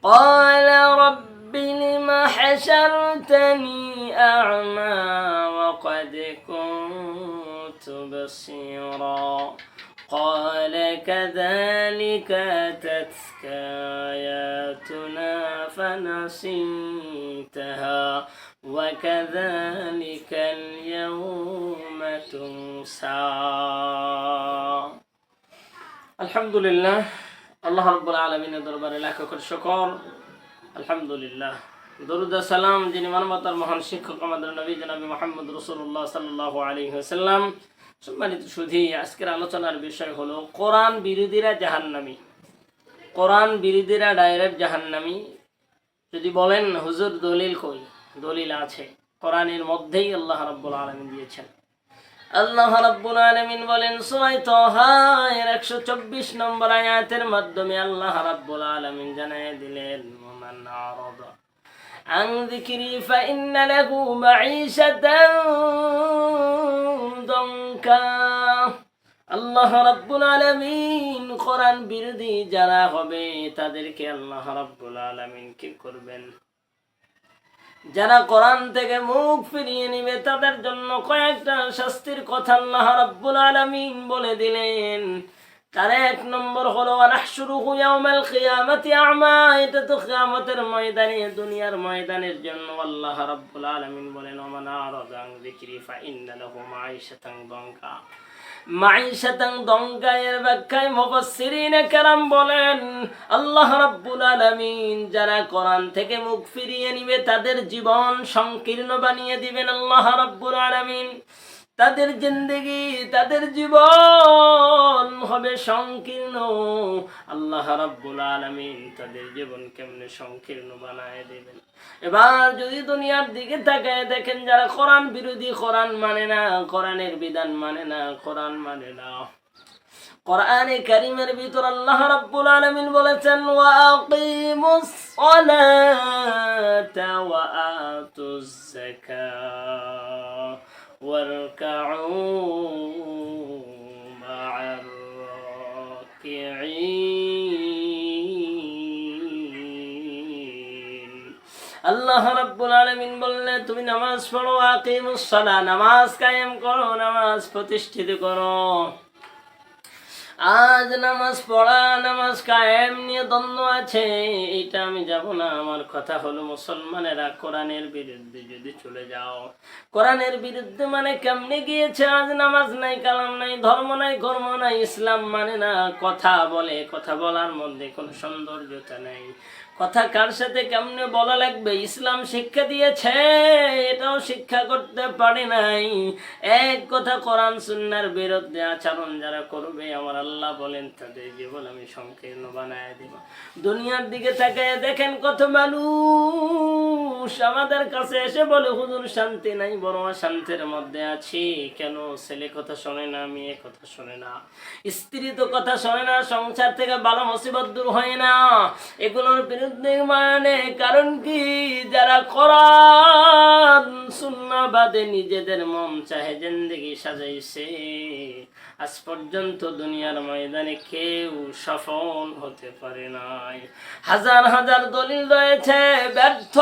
قال رب لم حشرتني أعمى وقد كنت بصيرا قال كذلك أتتك آياتنا فنسيتها وكذلك اليوم تنسى الحمد لله আল্লাহ রাব্বুল আলামিনের দরবারে লাখ কোটি শুকর। আলহামদুলিল্লাহ, দরুদ ও সালাম যিনি মানবতার মহান শিক্ষক আমাদের নবী জনাব মুহাম্মদ রাসূলুল্লাহ সাল্লাল্লাহু আলাইহি ওয়াসাল্লাম। সম্মানিত সুধী, আজকের আলোচনার বিষয় হলো কোরআন বিরোধীরা জাহান্নামী। কোরআন বিরোধীরা ডাইরেক্ট জাহান্নামী। যদি বলেন হুজুর দলিল কই, দলিল আছে, কোরআনের মধ্যেই আল্লাহ রাব্বুল আলামিন দিয়েছেন। আল্লাহ রাব্বুল আলামিন বলেন সূরা তাহা এর 124 নম্বর আয়াতের মাধ্যমে আল্লাহ রাব্বুল আলামিন জানায় দিলেন, মান আরাদা আন যিকরি ফাইন্না লাহু মাঈশাতান দানকা। আল্লাহ রাব্বুল আলামিন কোরআন বিরোধী যারা হবে তাদেরকে আল্লাহ রাব্বুল আলামিন কি করবেন? যারা কোরআন থেকে মুখ ফিরিয়ে নিবে তাদের জন্য কয়েকটা শাস্তির কথা আল্লাহ রাব্বুল আলামিন বলে দিলেন। তার এক নম্বর হলো আনাহশুরুহু ইয়াউমাল কিয়ামাতি আমা। এটা তো কিয়ামতের ময়দানে, দুনিয়ার ময়দানের জন্য আল্লাহ রাব্বুল আলামিন বলেন ওমান আরাদা আন যিকরি ফাইন্না লাহু মাঈশাতান দানকা। মাঈশাতান দানকা এর ব্যাখ্যায় মুফাসসিরিনে কেরাম বলেন আল্লাহ রাব্বুল আলামিন যারা কোরআন থেকে মুখ ফিরিয়ে নিবে তাদের জীবন সংকীর্ণ বানিয়ে দিবেন আল্লাহ রাব্বুল আলামিন। তাদের জিন্দেগি, তাদের জীবন হবে সংকীর্ণ। আল্লাহ রাব্বুল আলামিন তাদের জীবন কেমনে সংকীর্ণ বানায় দেবেন। এবার যদি দুনিয়ার দিকে তাকায় দেখেন যারা কোরআন বিরোধী, কোরআন মানে না, কোরআনের বিধান মানে না, কোরআন মানে না, কোরআনে কারীমের ভিতর আল্লাহ রাব্বুল আলামিন বলেছেন ওয়া আকিমুস সালাতা ওয়া আতুজ যাকাত ওয়ারকাউ মা'আর রাকিঈন। আল্লাহ রাব্বুল আলামিন বললেন তুমি নামাজ পড়ো, আকিমুস সালাহ, নামাজ কায়েম করো, নামাজ প্রতিষ্ঠিত করো। আজ নামাজ পড়া, নামাজ কায়েম নিয়ে দ্বন্দ্ব আছে, এটা আমি যাব না। আমার কথা হলো মুসলমানেরা কোরআনের বিরুদ্ধে যদি চলে যাও, কোরআনের বিরুদ্ধে মানে কেমনে গিয়েছে? আজ নামাজ নাই, কালাম নাই, ধর্ম নাই, কর্ম নাই, ইসলাম মানে না, কথা বলে, কথা বলার মধ্যে কোনো সৌন্দর্যতা নেই। কথা কার সাথে কেমনে বলা লাগবে ইসলাম শিক্ষা দিয়েছে, এটাও শিক্ষা করতে পারে নাই। এক কথা কোরআন সুন্নাহর বিরুদ্ধে আচরণ যারা করবে আমার আল্লাহ বলেন তাদের জীবন আমি সংকীর্ণ বানায় দেব। দুনিয়ার দিকে তাকায় দেখেন কত মানুষ আমাদের কাছে এসে বলে হুজুর শান্তি নাই, বড় অশান্তির মধ্যে আছি। কেন? ছেলে কথা শোনে না, মেয়ে কথা শোনে না, স্ত্রী তো কথা শোনে না, সংসার থেকে বালা মুসিবত দূর হয় না। এগুলোর বিরুদ্ধে মানে কারণ কি? যারা কোরআন সুন্নাহ বাদে নিজেদের মন চাহে জিন্দেগি সাজাইছে, আজ পর্যন্ত দুনিয়ার ময়দানে কেউ সফল হতে পারে নাই। হাজার হাজার দলিল রয়েছে, ব্যর্থ,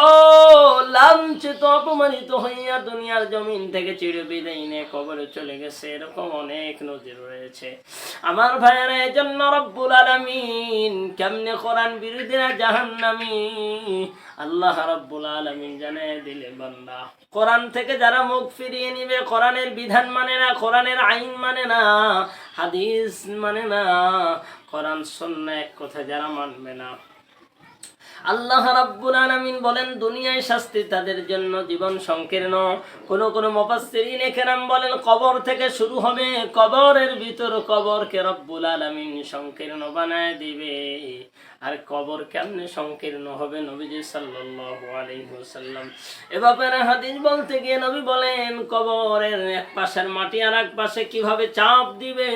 লাঞ্ছিত, অপমানিত হইয়া দুনিয়ার জমিন থেকে চিরবিদায় নিয়ে কবরে চলে গেছে, এরকম অনেক নজির রয়েছে। আমার ভাইয়েরা, এজন্য রব্বুল আলামিন কেমনে কোরআন বিরোধীরা জাহান্নামী আল্লাহ রাব্বুল আলামিন জানায় দিলে বান্দা কোরআন থেকে যারা মুখ ফিরিয়ে নিবে, কোরআনের বিধান মানে না, কোরআনের আইন মানে না, হাদিস মানে না, কোরআন সুন্নাহ এক কথা যারা মানবে না, আল্লাহ রাব্বুল আলামিন বলেন দুনিয়ায় শাস্তি তাদের জন্য জীবন সংকীর্ণ। কোন কোন মুফাসসিরিনে কেরাম বলেন কবর থেকে শুরু হবে, কবরের ভিতর কবরকে রব্বুল আলামিন সংকীর্ণ বানায় দিবে। আর কবর কেমনে সংকীর্ণ হবে? নবীজি সাল্লাল্লাহু আলাইহি ওয়াসাল্লাম এ ব্যাপারে হাদিস বলতে গিয়ে নবী বলেন কবরের এক পাশের মাটি আর এক পাশে কিভাবে চাপ দিবে।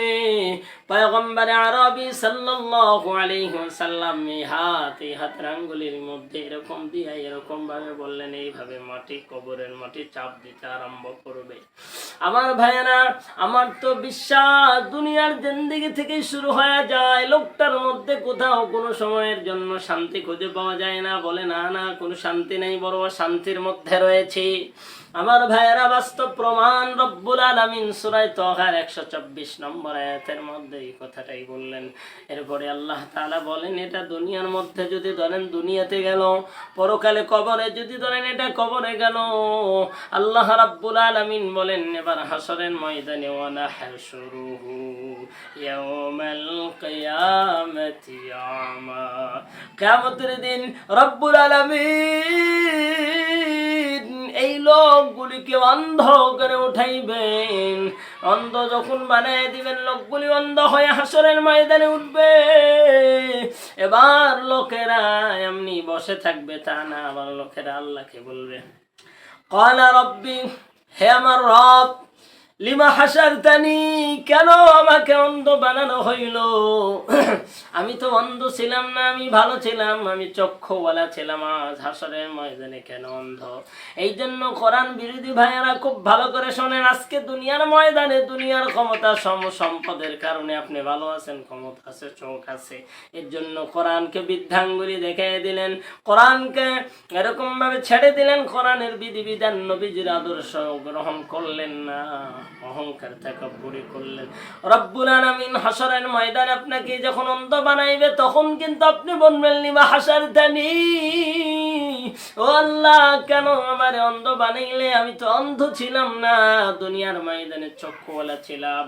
পয়গম্বর আরবি সাল্লাল্লাহু আলাইহি ওয়াসাল্লাম এই হাতের আঙ্গুলের মধ্যে এরকম দিয়ে এরকম ভাবে বললেন এইভাবে মাটি, কবরের মাটি চাপ দিতে আরম্ভ করবে। আমার ভাইয়েরা, আমার তো বিশ্বাস দুনিয়ার জিন্দেগি থেকে শুরু হয়ে যায়, লোকটার মধ্যে কোথাও কোনো সময়ের জন্য শান্তি খুঁজে পাওয়া যায় না, বলে না না কোনো শান্তি নেই, বড় শান্তির মধ্যে রয়েছি। আমার ভাইয়েরা, বাস্তব প্রমাণ রব্বুল আলামিন সূরা তাহার 124 নম্বর আয়াতের মধ্যে এই কথাটাই বললেন। এরপরে আল্লাহ তাআলা বলেন, এটা দুনিয়ার মধ্যে যদি ধরেন দুনিয়াতে গেল, পরকালে কবরে যদি ধরেন এটা কবরে গেল। আল্লাহ রাব্বুল আলামিন বলেন এবার হাসরের ময়দানে, ওয়া নাহশুরুহু ইয়াওমাল কিয়ামাতি আমা, কিয়ামতের দিন রব্বুল আলামিন এই লোকগুলিকে অন্ধ করে উঠাইবেন। অন্ধ যখন বানায় দিবেন, লোকগুলি অন্ধ হয়ে হাসরের ময়দানে উঠবে। এবার লোকেরা এমনি বসে থাকবে তা না, আবার লোকেরা আল্লাহকে বলবে, ক্বালা রব্বি, হে আমার রব, লিমা হাসারতানি, কেন আমাকে অন্ধ বানানো হইল? আমি তো অন্ধ ছিলাম না, আমি ভালো ছিলাম, আমি চক্ষুওয়ালা ছিলাম, আজ হাসরের ময়দানে কেন অন্ধ? এই জন্য কোরআন বিরোধী ভাইয়েরা খুব ভালো করে শোনেন। আজকে দুনিয়ার ময়দানে দুনিয়ার ক্ষমতা সম্পদের কারণে আপনি ভালো আছেন, ক্ষমতা আছে, চোখ আছে, এর জন্য কোরআনকে বৃদ্ধাঙ্গুলি দেখাই দিলেন, কোরআনকে এরকম ভাবে ছেড়ে দিলেন, কোরআনের বিধিবিধান নবীজির আদর্শ গ্রহণ করলেন না, অহংকার তাকাব্বুরি করলেন। রব্বুল আলামিন হাসরের ময়দানে আপনাকে যখন অন্ধ বানাইবে, তখন কিন্তু আপনি বলবেন, লিমা হাসারতানি, ও আল্লাহ কেন আমারে অন্ধ বানাইলে? আমি তো অন্ধ ছিলাম না, দুনিয়ার ময়দানে চক্ষুওয়ালা ছিলাম।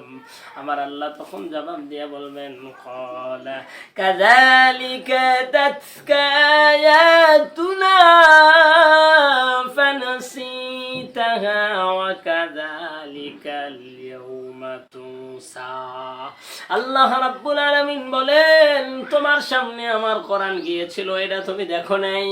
আমার আল্লাহ তখন জবাব দিয়ে বলবেন, ক্বালা কাযালিকা তাতকা আয়াতুনা ফানাসিতাহা ওয়া কাযালিকাল ইয়াউমা তুনসা। আল্লাহ রাব্বুল আলামিন বলেন, তোমার সামনে আমার কোরআন গিয়েছিল, এটা তুমি দেখো নাই।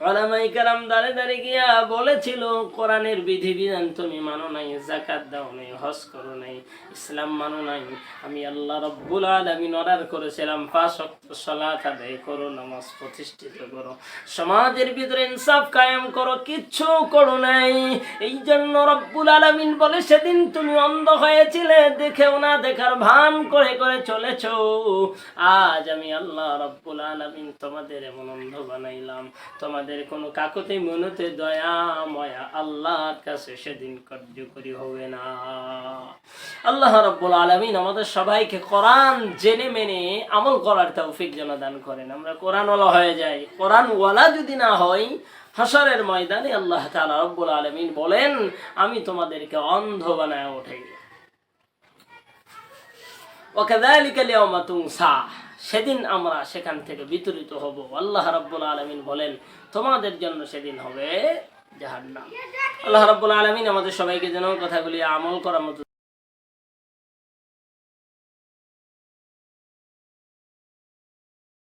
উলামায়ে কেরাম দাঁড়ে দাঁড়িয়ে গিয়া বলেছিল, কোরআনের বিধিবিধান তুমি মানো নাই, যাকাত দাও নাই, হজ করো নাই, ইসলাম মানো নাই। আমি আল্লাহ রাব্বুল আলামিন অর্ডার করেছিলাম 5 ওয়াক্ত সালাত আদায় করো, নামাজ প্রতিষ্ঠিত করো, সমাজের ভিতরে ইনসাফ কায়েম করো, কিচ্ছু করো নাই। এই জন্য রব্বুল আলামিন বলে, সেদিন তুমি অন্ধ হয়েছিলে, দেখেও না দেখার ভান করে করে চলেছো। আজ আমি আল্লাহ রাব্বুল আলামিন তোমাদের এমন অন্ধ বানাইলাম, তোমাদের কোনো কাকতে মনতে দয়া ময়া আল্লাহর কাছে সেদিন কার্যকরী হবে না। আল্লাহ রাব্বুল আলামিন আমাদের সবাইকে কোরআন জেনে মেনে আমল করার তৌফিক যেন দান করেন। আমরা কোরআনওয়ালা হয়ে যাই। কোরআনওয়ালা যদি না হই, হাসরের ময়দানে আল্লাহ তাআলা রাব্বুল আলামিন বলেন, আমি তোমাদেরকে অন্ধ বানায় উঠাই। ওয়াকাযালিকাল ইয়াওমা তুনসা, সেদিন আমরা সেখান থেকে বিতরিত হব। আল্লাহ রাব্বুল আলামিন বলেন, তোমাদের জন্য সেদিন হবে জাহান্নাম। আল্লাহ রাব্বুল আলামিন আমাদের সবাইকে যেন কথাগুলি আমল করার মতো